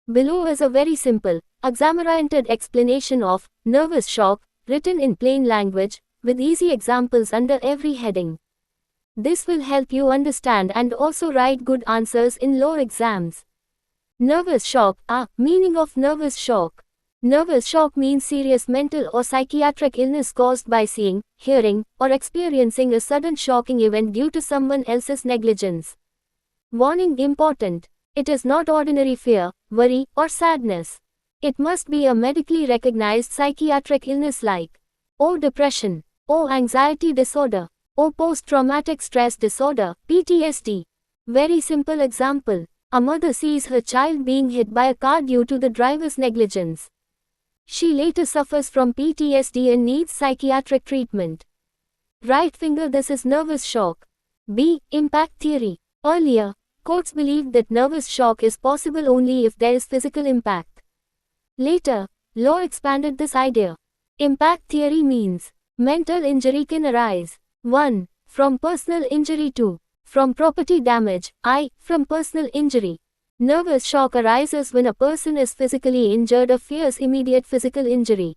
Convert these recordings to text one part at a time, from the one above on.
Below is a very simple, exam-oriented explanation of nervous shock, written in plain language, with easy examples under every heading. This will help you understand and also write good answers in law exams. Nervous shock. Meaning of nervous shock. Nervous shock means serious mental or psychiatric illness caused by seeing, hearing, or experiencing a sudden shocking event due to someone else's negligence. Warning important. It is not ordinary fear, worry, or sadness. It must be a medically recognized psychiatric illness like depression, anxiety disorder, post-traumatic stress disorder, PTSD. Very simple example. A mother sees her child being hit by a car due to the driver's negligence. She later suffers from PTSD and needs psychiatric treatment. Right finger. This is nervous shock. B. Impact theory. Earlier, courts believed that nervous shock is possible only if there is physical impact. Later, law expanded this idea. Impact theory means mental injury can arise 1. From personal injury 2. From property damage. From personal injury. Nervous shock arises when a person is physically injured or fears immediate physical injury.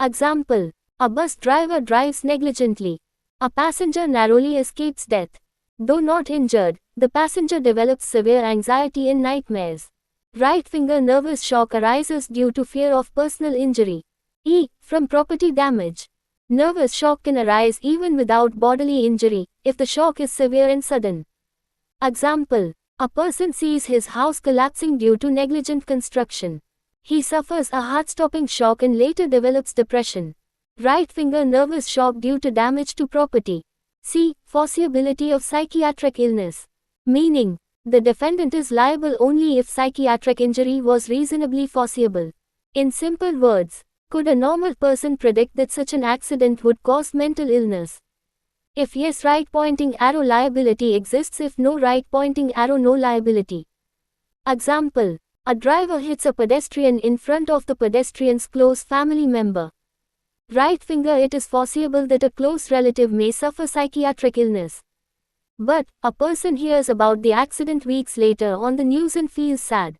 Example. A bus driver drives negligently. A passenger narrowly escapes death. Though not injured, the passenger develops severe anxiety and nightmares. Right finger. Nervous shock arises due to fear of personal injury. From property damage. Nervous shock can arise even without bodily injury, if the shock is severe and sudden. Example. A person sees his house collapsing due to negligent construction. He suffers a heart-stopping shock and later develops depression. Right finger. Nervous shock due to damage to property. C. Foreseeability of psychiatric illness. Meaning, the defendant is liable only if psychiatric injury was reasonably foreseeable. In simple words, could a normal person predict that such an accident would cause mental illness? If yes, right pointing arrow, liability exists. If no, right pointing arrow, no liability. Example. A driver hits a pedestrian in front of the pedestrian's close family member. Right finger. It is foreseeable that a close relative may suffer psychiatric illness. But, a person hears about the accident weeks later on the news and feels sad.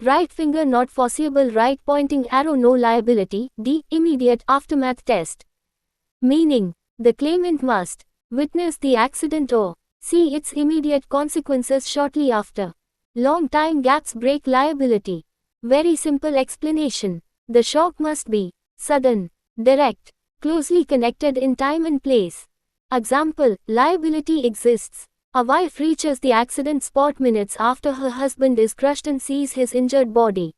Right finger. Not foreseeable. Right pointing arrow, no liability. D. Immediate aftermath test. Meaning, the claimant must witness the accident or see its immediate consequences shortly after. Long time gaps break liability. Very simple explanation. The shock must be sudden, direct, closely connected in time and place. Example. Liability exists. A wife reaches the accident spot minutes after her husband is crushed and sees his injured body.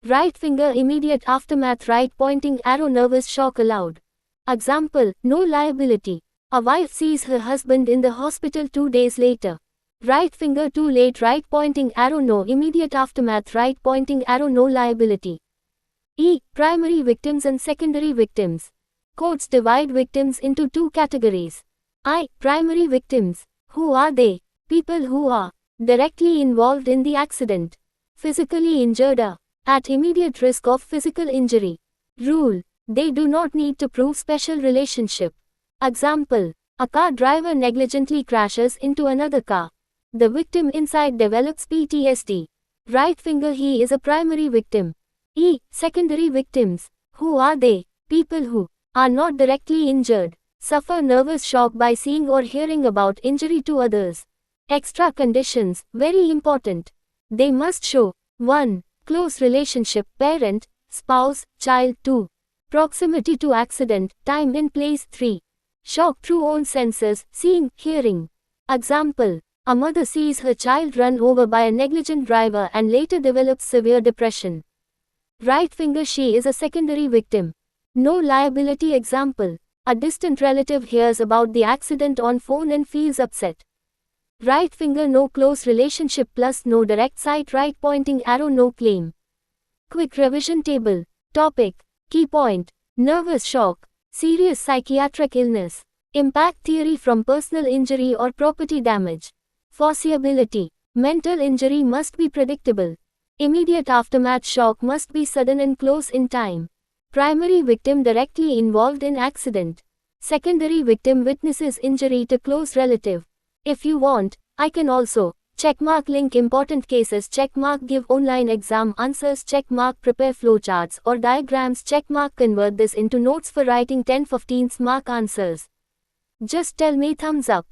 Right finger. Immediate aftermath. Right pointing arrow, nervous shock allowed. Example. No liability. A wife sees her husband in the hospital 2 days later. Right finger. Too late. Right pointing arrow, no immediate aftermath. Right pointing arrow, no liability. Primary victims and secondary victims. Courts divide victims into two categories. Primary victims. Who are they? People who are directly involved in the accident. Physically injured are at immediate risk of physical injury. Rule. They do not need to prove special relationship. Example. A car driver negligently crashes into another car. The victim inside develops PTSD. Right finger. He is a primary victim. Secondary victims. Who are they? People who are not directly injured, suffer nervous shock by seeing or hearing about injury to others. Extra conditions, very important. They must show 1. Close relationship, parent, spouse, child. 2. Proximity to accident, time and place. 3. Shock through own senses, seeing, hearing. Example. A mother sees her child run over by a negligent driver and later develops severe depression. Right finger. She is a secondary victim. No liability. Example. A distant relative hears about the accident on phone and feels upset. Right finger. No close relationship plus no direct sight. Right pointing arrow, no claim. Quick revision table. Topic. Key point. Nervous shock. Serious psychiatric illness. Impact theory from personal injury or property damage. Foreseeability. Mental injury must be predictable. Immediate aftermath shock must be sudden and close in time. Primary victim directly involved in accident. Secondary victim witnesses injury to close relative. If you want, I can also Checkmark link important cases. Checkmark give online exam answers. Checkmark prepare flowcharts or diagrams. Checkmark convert this into notes for writing 10-15 mark answers. Just tell me thumbs up.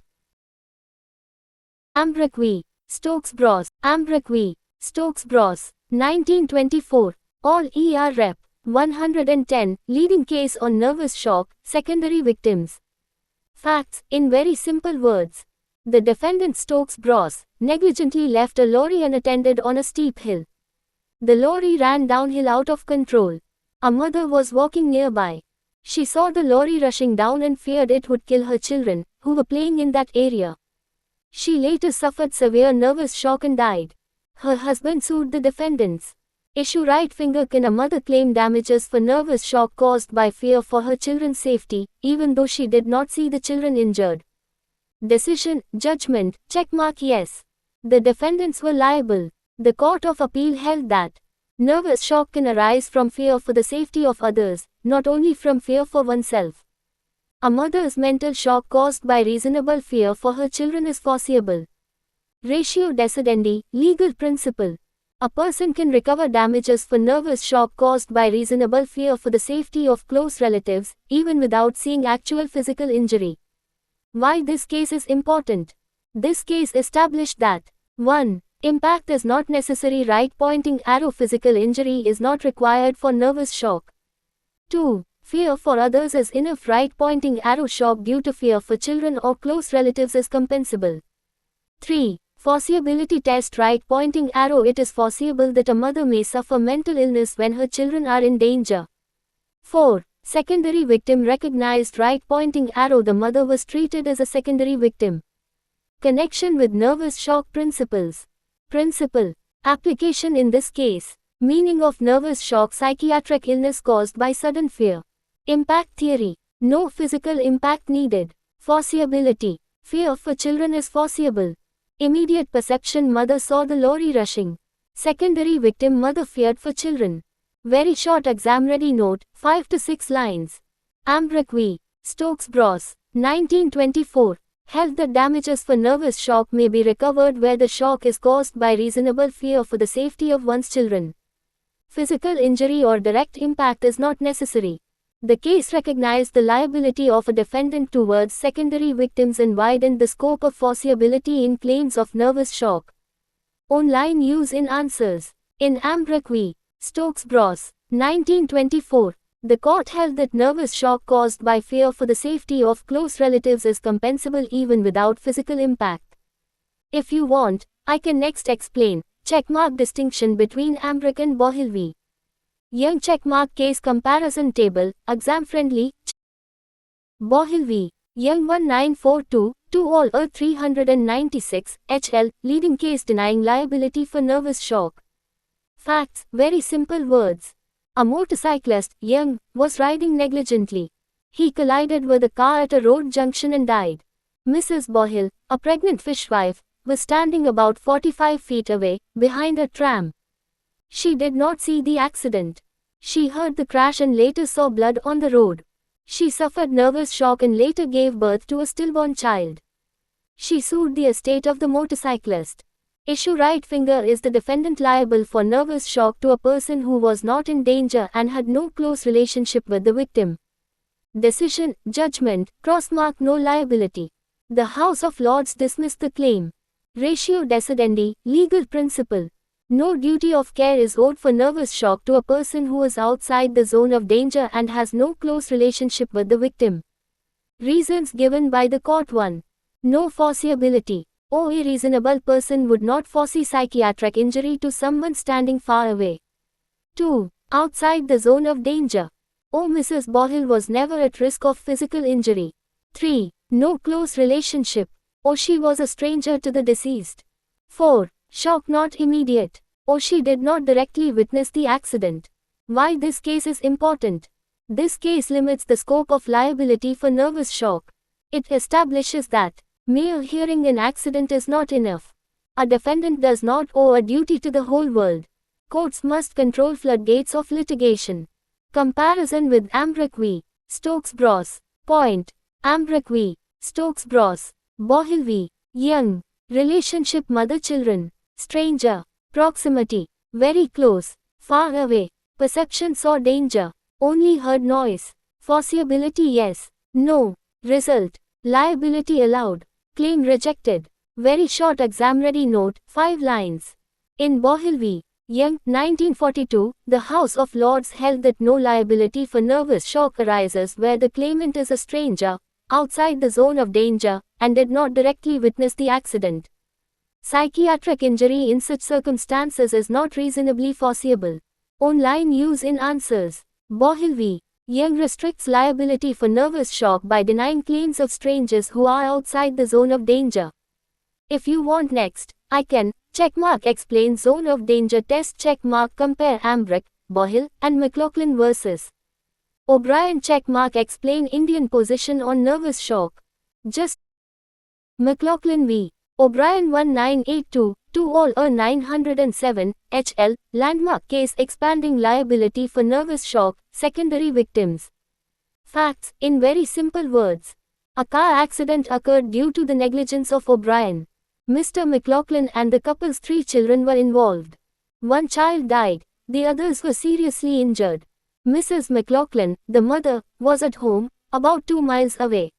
Ambrook v. Stokes-Bros. Ambrook v. Stokes-Bros. 1924. All ER Rep. 110. Leading case on nervous shock, secondary victims. Facts, in very simple words. The defendant Stokes-Bros negligently left a lorry unattended on a steep hill. The lorry ran downhill out of control. A mother was walking nearby. She saw the lorry rushing down and feared it would kill her children, who were playing in that area. She later suffered severe nervous shock and died. Her husband sued the defendants. Issue right finger. Can a mother claim damages for nervous shock caused by fear for her children's safety, even though she did not see the children injured? Decision, judgment, checkmark yes. The defendants were liable. The Court of Appeal held that nervous shock can arise from fear for the safety of others, not only from fear for oneself. A mother's mental shock caused by reasonable fear for her children is foreseeable. Ratio decidendi, legal principle. A person can recover damages for nervous shock caused by reasonable fear for the safety of close relatives, even without seeing actual physical injury. Why this case is important? This case established that 1. Impact is not necessary. Right pointing arrow. Physical injury is not required for nervous shock. 2. Fear for others is enough. Right pointing arrow. Shock due to fear for children or close relatives is compensable. 3. Foreseeability test. Right pointing arrow. It is foreseeable that a mother may suffer mental illness when her children are in danger. 4. Secondary victim recognized. Right pointing arrow. The mother was treated as a secondary victim. Connection with nervous shock principles. Principle. Application in this case. Meaning of nervous shock. Psychiatric illness caused by sudden fear. Impact theory. No physical impact needed. Foreseeability. Fear for children is foreseeable. Immediate perception. Mother saw the lorry rushing. Secondary victim. Mother feared for children. Very short exam ready note, 5 to 6 lines. Ambrook v. Stokes-Bros. 1924. Held that damages for nervous shock may be recovered where the shock is caused by reasonable fear for the safety of one's children. Physical injury or direct impact is not necessary. The case recognized the liability of a defendant towards secondary victims and widened the scope of foreseeability in claims of nervous shock. Online use in answers. In Ambrook v. Stokes-Bros. 1924. The court held that nervous shock caused by fear for the safety of close relatives is compensable even without physical impact. If you want, I can next explain. Checkmark distinction between Ambrook and Bohill v. Young. Checkmark case comparison table, exam friendly. Bohill v. Young 1942, 2 all 396, HL, leading case denying liability for nervous shock. Facts, very simple words. A motorcyclist, Young, was riding negligently. He collided with a car at a road junction and died. Mrs. Bohill, a pregnant fishwife, was standing about 45 feet away, behind a tram. She did not see the accident. She heard the crash and later saw blood on the road. She suffered nervous shock and later gave birth to a stillborn child. She sued the estate of the motorcyclist. Issue right finger. Is the defendant liable for nervous shock to a person who was not in danger and had no close relationship with the victim? Decision, judgment, crossmark. No liability. The House of Lords dismissed the claim. Ratio decidendi, legal principle. No duty of care is owed for nervous shock to a person who is outside the zone of danger and has no close relationship with the victim. Reasons given by the court. 1. No foreseeability. A reasonable person would not foresee psychiatric injury to someone standing far away. 2. Outside the zone of danger. Mrs. Bohill was never at risk of physical injury. 3. No close relationship. She was a stranger to the deceased. 4. Shock not immediate. She did not directly witness the accident. Why this case is important? This case limits the scope of liability for nervous shock. It establishes that mere hearing an accident is not enough. A defendant does not owe a duty to the whole world. Courts must control floodgates of litigation. Comparison with Ambrook v. Stokes-Bros. Point. Ambrook v. Stokes-Bros. Bohill v. Young. Relationship mother-children. Stranger. Proximity. Very close. Far away. Perception saw danger. Only heard noise. Foreseeability yes. No. Result. Liability allowed. Claim rejected. Very short exam-ready note, 5 lines. In Bohill v. Young, 1942, the House of Lords held that no liability for nervous shock arises where the claimant is a stranger, outside the zone of danger, and did not directly witness the accident. Psychiatric injury in such circumstances is not reasonably foreseeable. Online use in answers. Bohill v. Young restricts liability for nervous shock by denying claims of strangers who are outside the zone of danger. If you want next, I can, checkmark explain zone of danger test checkmark compare Ambrick, Bohill, and McLaughlin versus O'Brien checkmark explain Indian position on nervous shock. Just McLaughlin v. O'Brien 1982, 2 all 907, HL, landmark case expanding liability for nervous shock, secondary victims. Facts, in very simple words. A car accident occurred due to the negligence of O'Brien. Mr. McLaughlin and the couple's 3 children were involved. One child died, the others were seriously injured. Mrs. McLaughlin, the mother, was at home, about 2 miles away.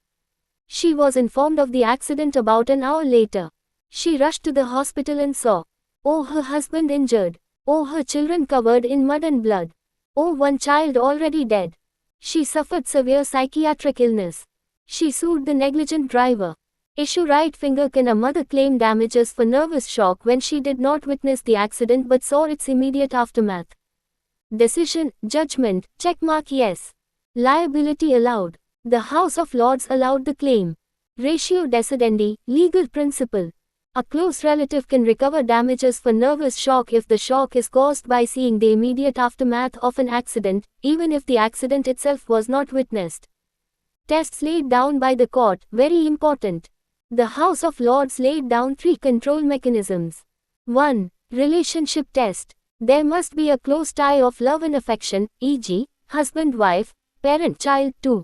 She was informed of the accident about an hour later. She rushed to the hospital and saw, oh, her husband injured, oh, her children covered in mud and blood, oh, one child already dead. She suffered severe psychiatric illness. She sued the negligent driver. Issue right finger. Can a mother claim damages for nervous shock when she did not witness the accident but saw its immediate aftermath? Decision, judgment, checkmark yes. Liability allowed. The House of Lords allowed the claim. Ratio decidendi, legal principle. A close relative can recover damages for nervous shock if the shock is caused by seeing the immediate aftermath of an accident, even if the accident itself was not witnessed. Tests laid down by the court, very important. The House of Lords laid down 3 control mechanisms. 1. Relationship test. There must be a close tie of love and affection, e.g., husband-wife, parent-child. 2.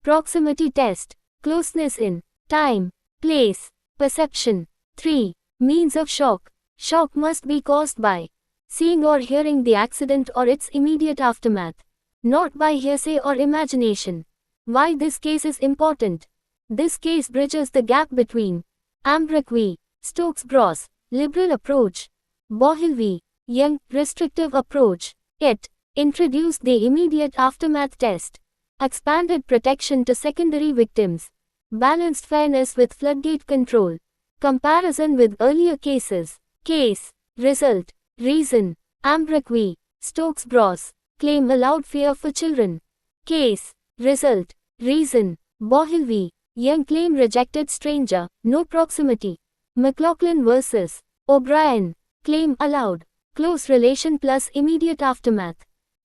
Proximity test. Closeness in time, place, perception. 3. Means of shock. Shock must be caused by seeing or hearing the accident or its immediate aftermath, not by hearsay or imagination. Why this case is important? This case bridges the gap between Ambrick v. Stokes-Bros, liberal approach, Bohill v. Young, restrictive approach. It introduced the immediate aftermath test, expanded protection to secondary victims, balanced fairness with floodgate control. Comparison with earlier cases. Case. Result. Reason. Ambrick v. Stokes-Bros. Claim allowed fear for children. Case. Result. Reason. Bohill v. Young claim rejected stranger, no proximity. McLaughlin versus O'Brien. Claim allowed. Close relation plus immediate aftermath.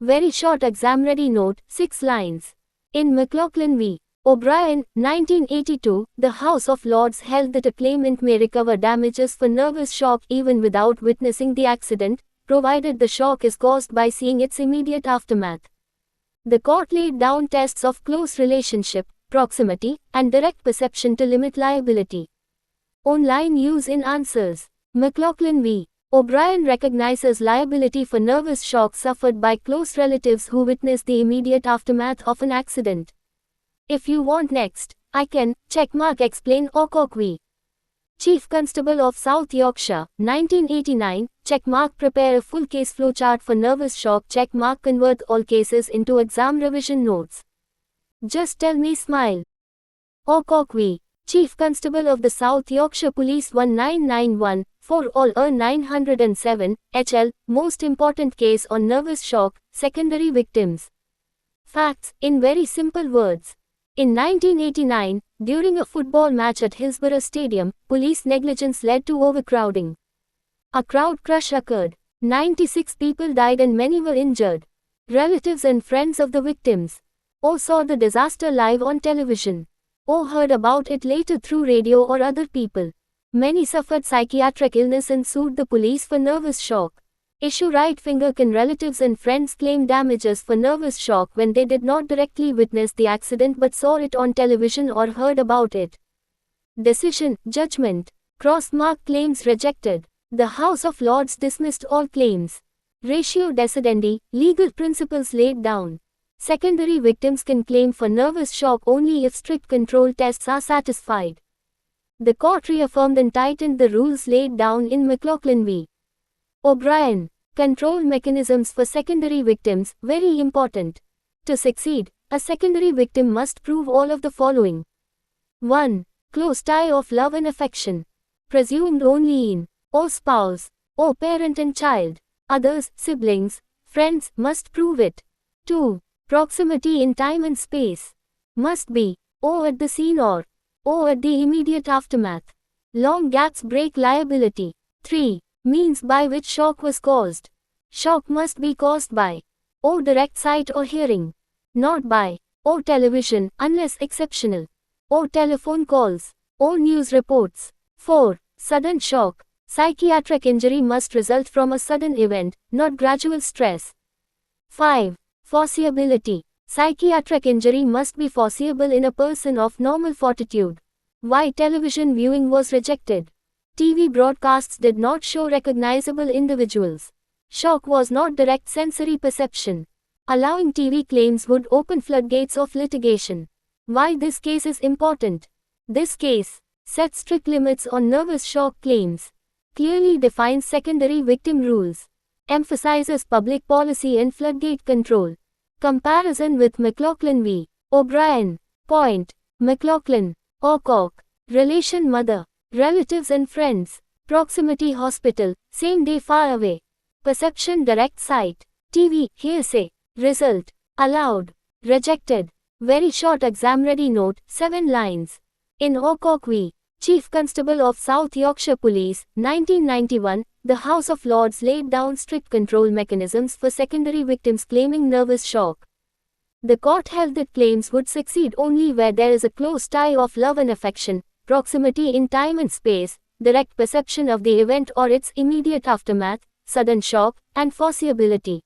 Very short exam-ready note, 6 lines. In McLaughlin v. O'Brien, 1982, the House of Lords held that a claimant may recover damages for nervous shock even without witnessing the accident, provided the shock is caused by seeing its immediate aftermath. The court laid down tests of close relationship, proximity, and direct perception to limit liability. Online use in answers. McLaughlin v. O'Brien recognizes liability for nervous shock suffered by close relatives who witness the immediate aftermath of an accident. If you want next, I can, checkmark explain Ocock v. Chief Constable of South Yorkshire, 1989, checkmark prepare a full case flowchart for nervous shock checkmark convert all cases into exam revision notes. Just tell me smile. Ocock v. Chief Constable of the South Yorkshire Police 1991, 4 all 907, HL, most important case on nervous shock, secondary victims. Facts, in very simple words. In 1989, during a football match at Hillsborough Stadium, police negligence led to overcrowding. A crowd crush occurred. 96 people died and many were injured. Relatives and friends of the victims or saw the disaster live on television, or heard about it later through radio or other people. Many suffered psychiatric illness and sued the police for nervous shock. Issue right finger. Can relatives and friends claim damages for nervous shock when they did not directly witness the accident but saw it on television or heard about it? Decision, judgment. Cross-mark claims rejected. The House of Lords dismissed all claims. Ratio decidendi, legal principles laid down. Secondary victims can claim for nervous shock only if strict control tests are satisfied. The court reaffirmed and tightened the rules laid down in McLaughlin v. O'Brien. Control mechanisms for secondary victims, very important. To succeed, a secondary victim must prove all of the following. 1. Close tie of love and affection. Presumed only in or spouse, or parent and child. Others, siblings, friends, must prove it. 2. Proximity in time and space. Must be, or at the scene or at the immediate aftermath. Long gaps break liability. 3. Means by which shock was caused. Shock must be caused by, or direct sight or hearing. Not by, or television, unless exceptional. Or telephone calls, or news reports. 4. Sudden shock. Psychiatric injury must result from a sudden event, not gradual stress. 5. Foreseeability. Psychiatric injury must be foreseeable in a person of normal fortitude. Why television viewing was rejected. TV broadcasts did not show recognizable individuals. Shock was not direct sensory perception. Allowing TV claims would open floodgates of litigation. Why this case is important. This case sets strict limits on nervous shock claims. Clearly defines secondary victim rules. Emphasizes public policy and floodgate control. Comparison with McLaughlin v. O'Brien. Point. McLaughlin. Alcock. Relation mother. Relatives and friends. Proximity hospital. Same day far away. Perception direct sight. TV. Hearsay. Result. Allowed. Rejected. Very short exam ready note, 7 lines. In Alcock v. Chief Constable of South Yorkshire Police, 1991, the House of Lords laid down strict control mechanisms for secondary victims claiming nervous shock. The court held that claims would succeed only where there is a close tie of love and affection, proximity in time and space, direct perception of the event or its immediate aftermath, sudden shock, and foreseeability.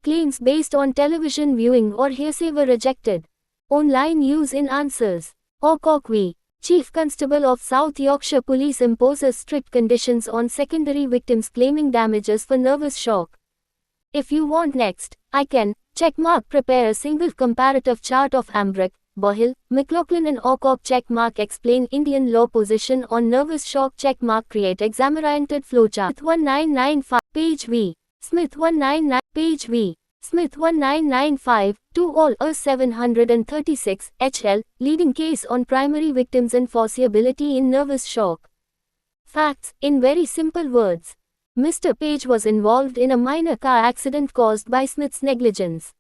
Claims based on television viewing or hearsay were rejected. Online use in answers. Alcock v. Chief Constable of South Yorkshire Police imposes strict conditions on secondary victims claiming damages for nervous shock. If you want next, I can, checkmark prepare a single comparative chart of Ambrook, Bohill, McLaughlin and Alcock checkmark explain Indian law position on nervous shock checkmark create exam-oriented flowchart. Smith 1995, page v. Smith 199, page v. Smith 1995, 2 all 736, HL, leading case on primary victims and foreseeability in nervous shock. Facts, in very simple words. Mr. Page was involved in a minor car accident caused by Smith's negligence.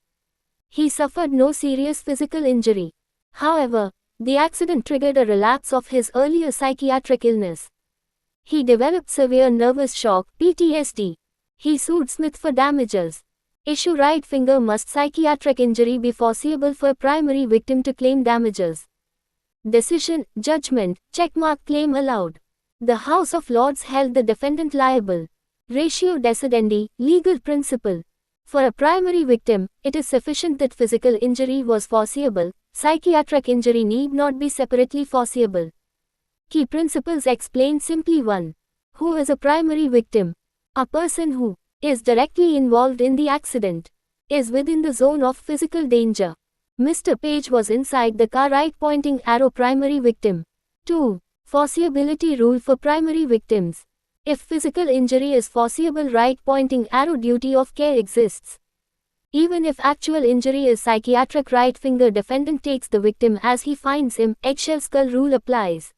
He suffered no serious physical injury. However, the accident triggered a relapse of his earlier psychiatric illness. He developed severe nervous shock, PTSD. He sued Smith for damages. Issue right finger must psychiatric injury be foreseeable for primary victim to claim damages. Decision, judgment, checkmark claim allowed. The House of Lords held the defendant liable. Ratio decidendi, legal principle. For a primary victim, it is sufficient that physical injury was foreseeable, psychiatric injury need not be separately foreseeable. Key principles explained simply. 1. Who is a primary victim? A person who is directly involved in the accident, is within the zone of physical danger. Mr. Page was inside the car right pointing arrow primary victim. 2. Foreseeability rule for primary victims. If physical injury is foreseeable right pointing arrow duty of care exists. Even if actual injury is psychiatric right finger defendant takes the victim as he finds him, eggshell skull rule applies.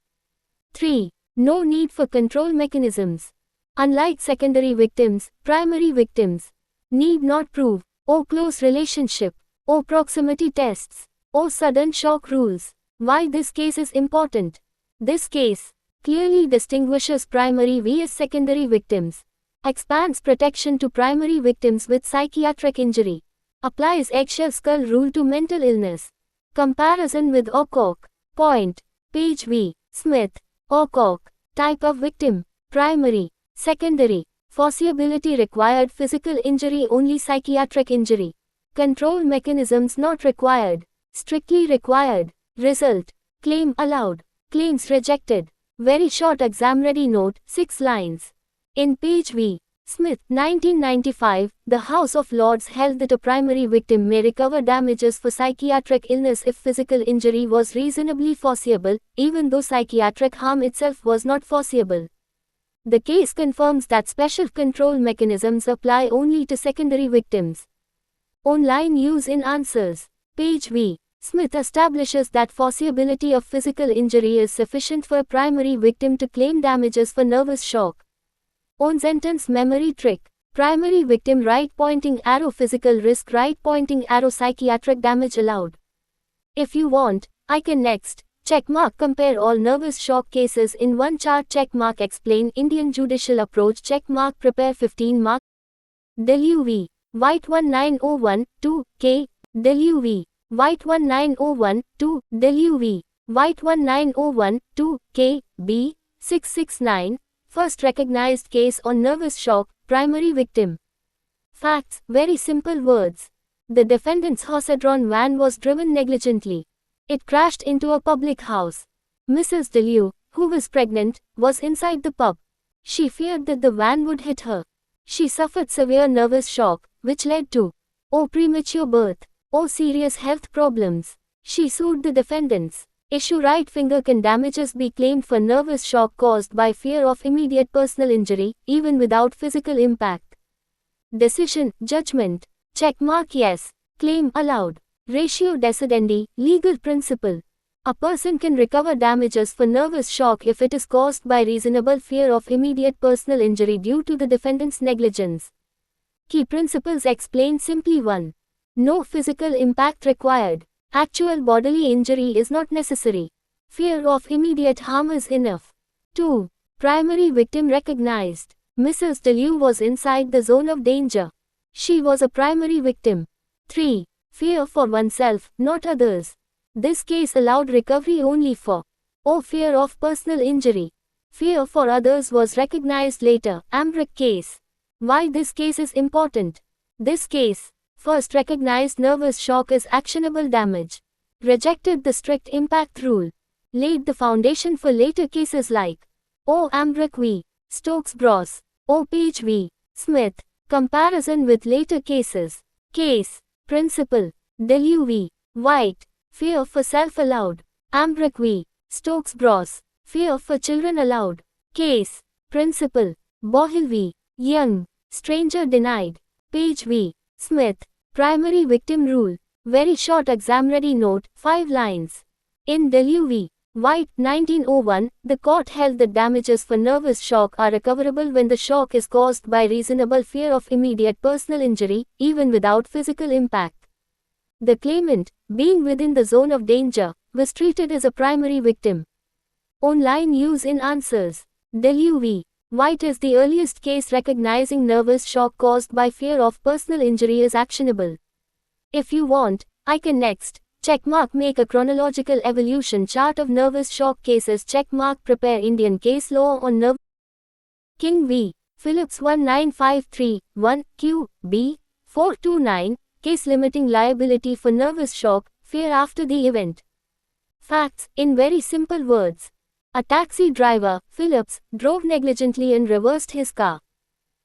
3. No need for control mechanisms. Unlike secondary victims, primary victims need not prove, or close relationship, or proximity tests, or sudden shock rules. Why this case is important? This case clearly distinguishes primary vs secondary victims, expands protection to primary victims with psychiatric injury, applies eggshell skull rule to mental illness. Comparison with Alcock. Point. Page v. Smith. Alcock. Type of victim. Primary. Secondary. Foreseeability required physical injury only psychiatric injury. Control mechanisms not required. Strictly required. Result. Claim allowed. Claims rejected. Very short exam-ready note, 6 lines. In Page v. Smith, 1995, the House of Lords held that a primary victim may recover damages for psychiatric illness if physical injury was reasonably foreseeable, even though psychiatric harm itself was not foreseeable. The case confirms that special control mechanisms apply only to secondary victims. Online use in answers. Page v. Smith establishes that foreseeability of physical injury is sufficient for a primary victim to claim damages for nervous shock. On sentence memory trick. Primary victim right pointing arrow, physical risk right pointing arrow, psychiatric damage allowed. If you want, I can next. Checkmark compare all nervous shock cases in one chart. Checkmark explain Indian judicial approach. Checkmark prepare 15 mark. Delhi v. White 1901, 2, K. Delhi v. White 1901, 2, Delhi v. White 1901, 2, K. B. 669. First recognized case on nervous shock, primary victim. Facts, very simple words. The defendant's horse-drawn van was driven negligently. It crashed into a public house. Mrs. Deleu, who was pregnant, was inside the pub. She feared that the van would hit her. She suffered severe nervous shock, which led to O. premature birth, O. serious health problems. She sued the defendants. Issue right finger. Can damages be claimed for nervous shock caused by fear of immediate personal injury, even without physical impact? Decision, judgment. Checkmark yes. Claim allowed. Ratio decidendi, legal principle. A person can recover damages for nervous shock if it is caused by reasonable fear of immediate personal injury due to the defendant's negligence. Key principles explained simply. 1. No physical impact required. Actual bodily injury is not necessary. Fear of immediate harm is enough. 2. Primary victim recognized. Mrs. Deleu was inside the zone of danger. She was a primary victim. 3. Fear for oneself, not others. This case allowed recovery only for O. fear of personal injury. Fear for others was recognized later. Ambrick case. Why this case is important? This case first recognized nervous shock as actionable damage. Rejected the strict impact rule. Laid the foundation for later cases like O. Ambrick v. Stokes-Bros. O. Page v. Smith. Comparison with later cases. Case. Principle. Deleu v. White. Fear for self allowed. Ambrick v. Stokes-Bros. Fear for children allowed. Case. Principle. Bohill v. Young. Stranger denied. Page v. Smith. Primary victim rule. Very short exam-ready note, 5 lines. In Deleu v. White, 1901, the court held that damages for nervous shock are recoverable when the shock is caused by reasonable fear of immediate personal injury, even without physical impact. The claimant, being within the zone of danger, was treated as a primary victim. Online use in answers. Deleu v. White is the earliest case recognizing nervous shock caused by fear of personal injury is actionable. If you want, I can next. Checkmark make a chronological evolution chart of nervous shock cases. Checkmark prepare Indian case law on nerve. King v. Phillips 1953, 1, Q. B. 429, case limiting liability for nervous shock, fear after the event. Facts, in very simple words. A taxi driver, Phillips, drove negligently and reversed his car.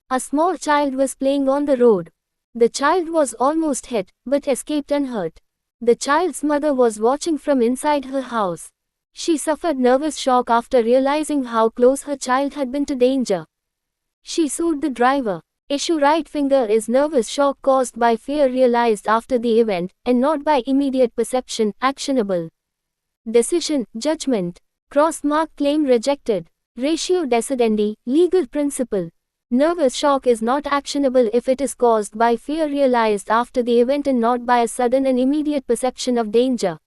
A small child was playing on the road. The child was almost hit, but escaped unhurt. The child's mother was watching from inside her house. She suffered nervous shock after realizing how close her child had been to danger. She sued the driver. Issue right finger is nervous shock caused by fear realized after the event, and not by immediate perception, actionable. Decision, judgment. Cross-mark claim rejected. Ratio decidendi, legal principle. Nervous shock is not actionable if it is caused by fear realized after the event and not by a sudden and immediate perception of danger.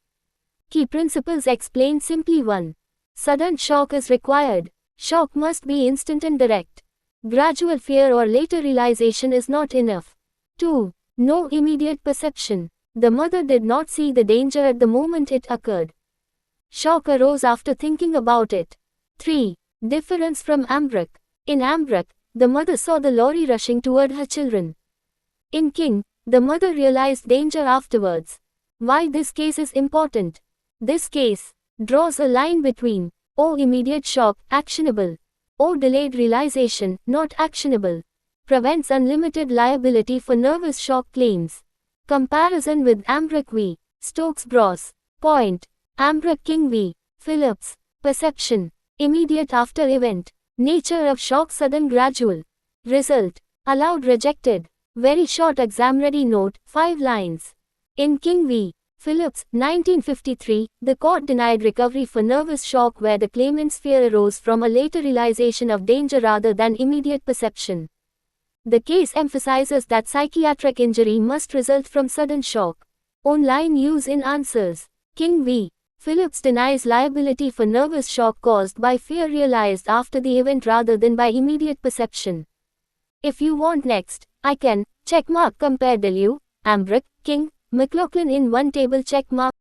Key principles explained simply. 1. Sudden shock is required. Shock must be instant and direct. Gradual fear or later realization is not enough. 2. No immediate perception. The mother did not see the danger at the moment it occurred. Shock arose after thinking about it. 3. Difference from Ambrick. In Ambrick, the mother saw the lorry rushing toward her children. In King, the mother realized danger afterwards. Why this case is important? This case draws a line between O immediate shock, actionable. O delayed realization, not actionable. Prevents unlimited liability for nervous shock claims. Comparison with Ambrook v. Stokes-Bros. Point. Ambrook King v. Phillips. Perception. Immediate after event. Nature of shock sudden gradual. Result. Allowed rejected. Very short exam ready note, 5 lines. In King v. Phillips, 1953, the court denied recovery for nervous shock where the claimant's fear arose from a later realization of danger rather than immediate perception. The case emphasizes that psychiatric injury must result from sudden shock. Online use in answers. King v. Phillips denies liability for nervous shock caused by fear realized after the event rather than by immediate perception. If you want next, I can, checkmark compare Delu, Ambrook, King, McLaughlin in one table checkmark.